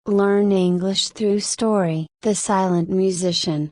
Learn English through story. The Silent Musician.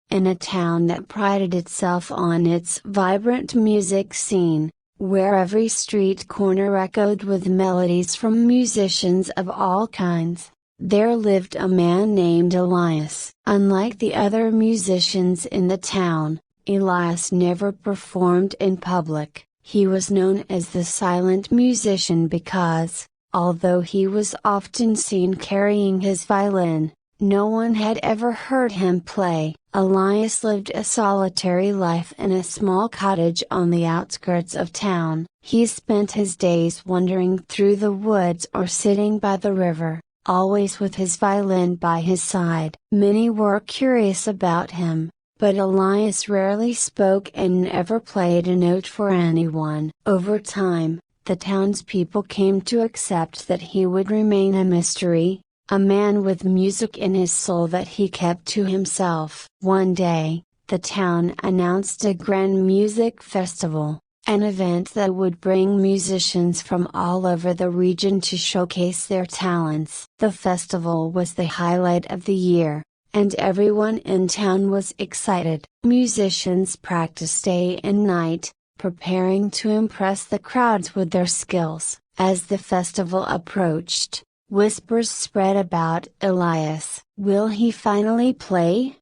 In a town that prided itself on its vibrant music scene, where every street corner echoed with melodies from musicians of all kinds, there lived a man named Elias. Unlike the other musicians in the town, Elias never performed in public. He was known as the Silent Musician because, although he was often seen carrying his violin, no one had ever heard him play. Elias lived a solitary life in a small cottage on the outskirts of town. He spent his days wandering through the woods or sitting by the river, always with his violin by his side. Many were curious about him, but Elias rarely spoke and never played a note for anyone. Over time, the townspeople came to accept that he would remain a mystery, a man with music in his soul that he kept to himself. One day, the town announced a grand music festival, an event that would bring musicians from all over the region to showcase their talents. The festival was the highlight of the year, and everyone in town was excited. Musicians practiced day and night, preparing to impress the crowds with their skills. As the festival approached, whispers spread about Elias. Will he finally play?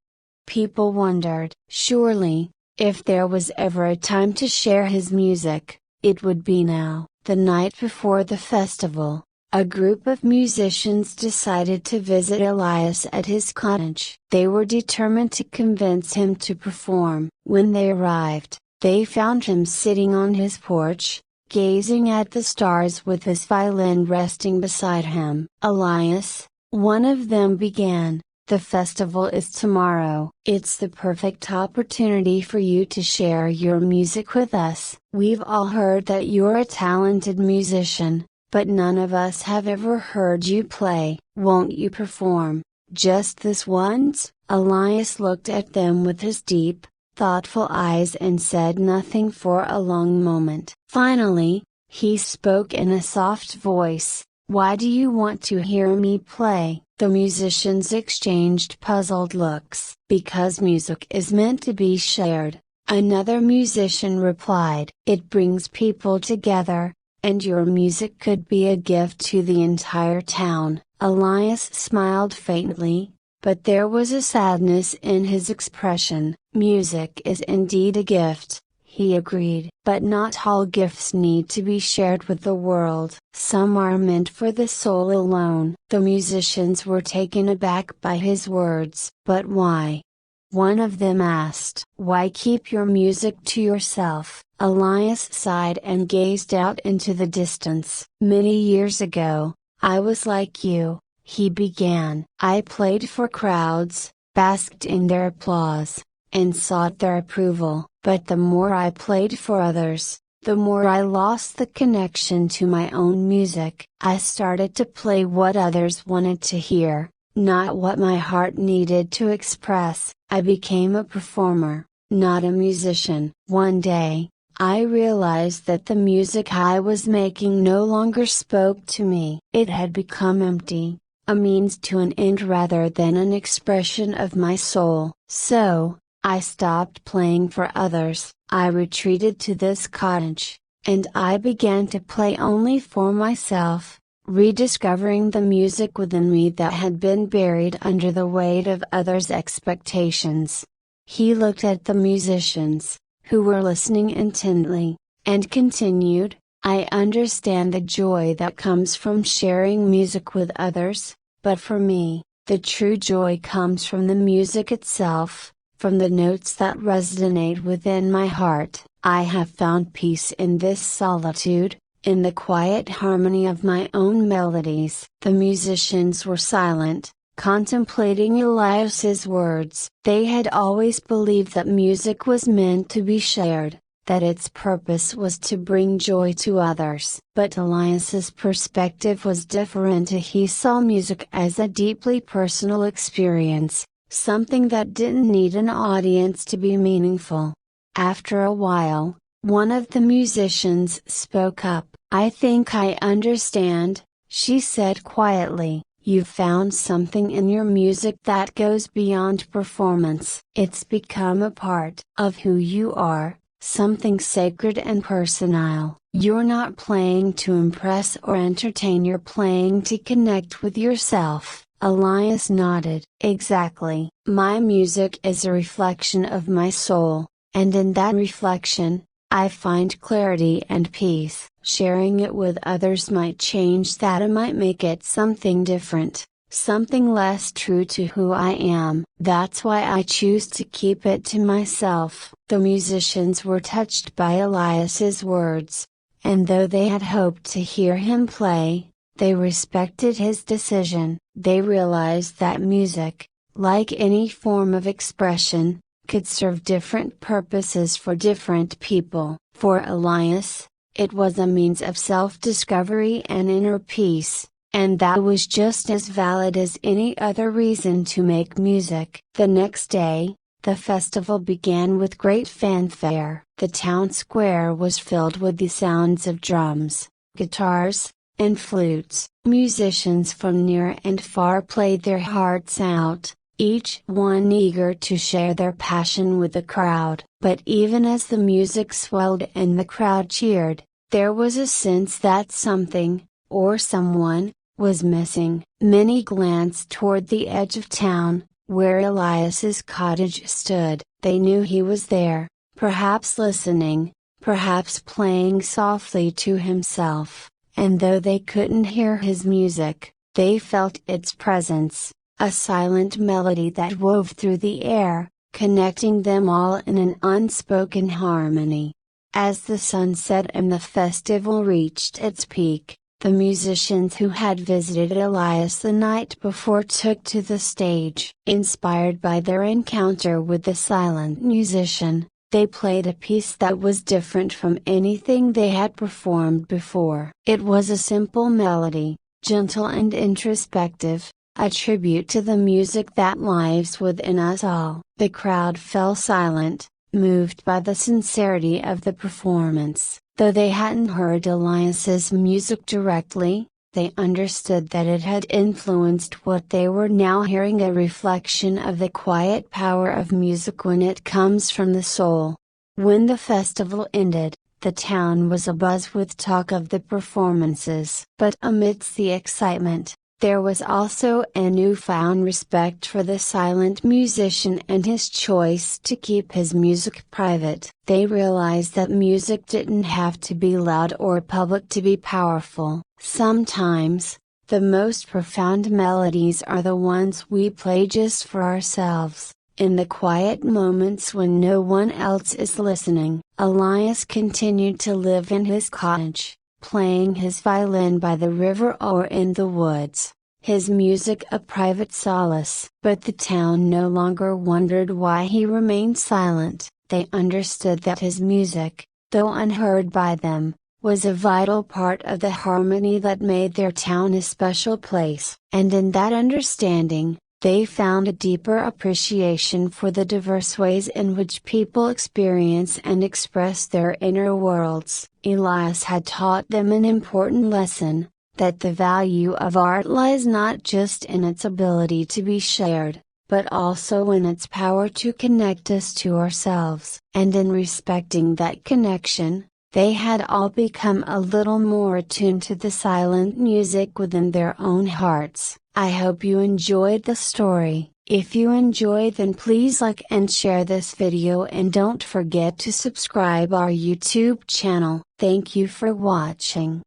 People wondered. Surely, if there was ever a time to share his music, it would be now. The night before the festival, a group of musicians decided to visit Elias at his cottage. They were determined to convince him to perform. When they arrived, they found him sitting on his porch, gazing at the stars with his violin resting beside him. Elias, one of them began, the festival is tomorrow. It's the perfect opportunity for you to share your music with us. We've all heard that you're a talented musician, but none of us have ever heard you play. Won't you perform, just this once? Elias looked at them with his deep, thoughtful eyes and said nothing for a long moment. Finally, he spoke in a soft voice, "Why do you want to hear me play?" The musicians exchanged puzzled looks. "Because music is meant to be shared," another musician replied. "It brings people together, and your music could be a gift to the entire town." Elias smiled faintly, but there was a sadness in his expression. "Music is indeed a gift," he agreed. "But not all gifts need to be shared with the world. Some are meant for the soul alone." The musicians were taken aback by his words. "But why?" one of them asked. "Why keep your music to yourself?" Elias sighed and gazed out into the distance. "Many years ago, I was like you," he began. "I played for crowds, basked in their applause, and sought their approval. But the more I played for others, the more I lost the connection to my own music. I started to play what others wanted to hear, not what my heart needed to express. I became a performer, not a musician. One day, I realized that the music I was making no longer spoke to me. It had become empty, a means to an end rather than an expression of my soul. So, I stopped playing for others. I retreated to this cottage, and I began to play only for myself, rediscovering the music within me that had been buried under the weight of others' expectations." He looked at the musicians, who were listening intently, and continued, "I understand the joy that comes from sharing music with others, but for me, the true joy comes from the music itself, from the notes that resonate within my heart. I have found peace in this solitude, in the quiet harmony of my own melodies." The musicians were silent, contemplating Elias's words. They had always believed that music was meant to be shared, that its purpose was to bring joy to others. But Elias's perspective was different. He saw music as a deeply personal experience, something that didn't need an audience to be meaningful. After a while, one of the musicians spoke up. "I think I understand," she said quietly. You've found something in your music that goes beyond performance. It's become a part of who you are, something sacred and personal. You're not playing to impress or entertain, you're playing to connect with yourself. Elias nodded. Exactly. My music is a reflection of my soul, and in that reflection, I find clarity and peace. Sharing it with others might change that, it might make it something different, something less true to who I am. That's why I choose to keep it to myself. The musicians were touched by Elias's words, and though they had hoped to hear him play, they respected his decision. They realized that music, like any form of expression, could serve different purposes for different people. For Elias, it was a means of self-discovery and inner peace, and that was just as valid as any other reason to make music. The next day, the festival began with great fanfare. The town square was filled with the sounds of drums, guitars, and flutes. Musicians from near and far played their hearts out, each one eager to share their passion with the crowd. But even as the music swelled and the crowd cheered, there was a sense that something, or someone, was missing. Many glanced toward the edge of town, where Elias's cottage stood. They knew he was there, perhaps listening, perhaps playing softly to himself, and though they couldn't hear his music, they felt its presence, a silent melody that wove through the air, connecting them all in an unspoken harmony. As the sun set and the festival reached its peak, the musicians who had visited Elias the night before took to the stage. Inspired by their encounter with the silent musician, they played a piece that was different from anything they had performed before. It was a simple melody, gentle and introspective, a tribute to the music that lives within us all. The crowd fell silent, moved by the sincerity of the performance. Though they hadn't heard Elias's music directly, they understood that it had influenced what they were now hearing, a reflection of the quiet power of music when it comes from the soul. When the festival ended, the town was abuzz with talk of the performances. But amidst the excitement, there was also a newfound respect for the silent musician and his choice to keep his music private. They realized that music didn't have to be loud or public to be powerful. Sometimes, the most profound melodies are the ones we play just for ourselves, in the quiet moments when no one else is listening. Elias continued to live in his cottage, playing his violin by the river or in the woods, his music a private solace. But the town no longer wondered why he remained silent. They understood that his music, though unheard by them, was a vital part of the harmony that made their town a special place. And in that understanding, they found a deeper appreciation for the diverse ways in which people experience and express their inner worlds. Elias had taught them an important lesson, that the value of art lies not just in its ability to be shared, but also in its power to connect us to ourselves. And in respecting that connection, they had all become a little more attuned to the silent music within their own hearts. I hope you enjoyed the story. If you enjoyed, then please like and share this video, and don't forget to subscribe our YouTube channel. Thank you for watching.